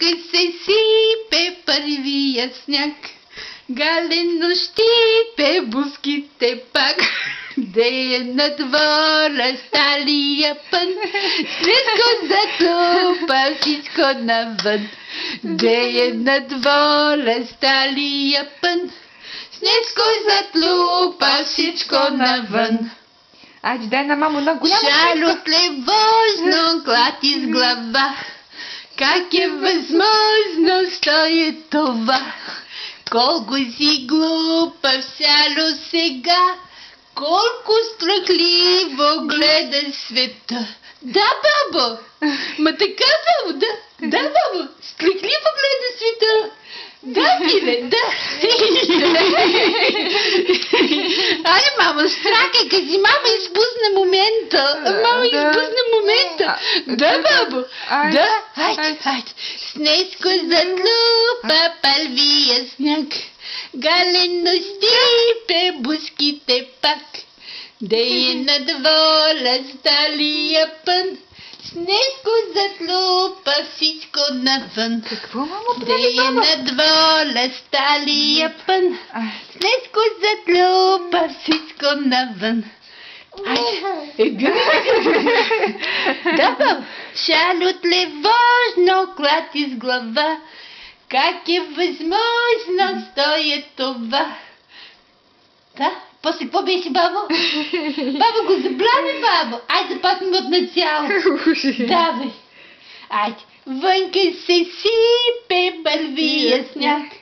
Снежка се сипе първия сняг, галено щипе буските пак. Де е на двора сталия пън, Снежко затлупа всичко навън. Де е на двора сталия пън, Снежко затлупа всичко навън. Айде, дай на мамо на голяма. Шалот левожно клати с глава, как е възможно, що е това? Колко си глупа Шало сега, колко страхливо гледа света. Да, бабо! Ма така, бабо, да! Да, бабо! Страхливо гледа света! Да, миле, да! Айде, мамо, страка, кажи, мама изпусна момента! Мама изпусна момента! Да, бабо! Да, айде, айде! Снежко затлупа първия сняг, галено щипе буските пак. Де е на двора сталия пън, Снежко затлупа всичко навън. Какво, мамо, Де прави е баба? на двора сталия пън, Снежко затлупа всичко навън. Да, баба. Шалот левожно клати с глава, как е възможно, що е това? Да? После какво беше, бабо? Бабо, го забравя, бабо. Айде започнем от начало. Давай. Айде. Вънка се сипе първия сняг,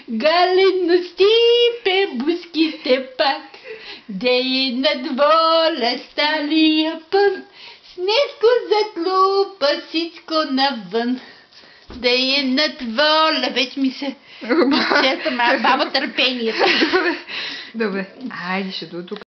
галено щипе буските пак. Де е на двора сталия пън, Снежко затлупа всичко навън. Де е на двора, вече ми се изчерпа баба търпението. Добре, айде ще до тук.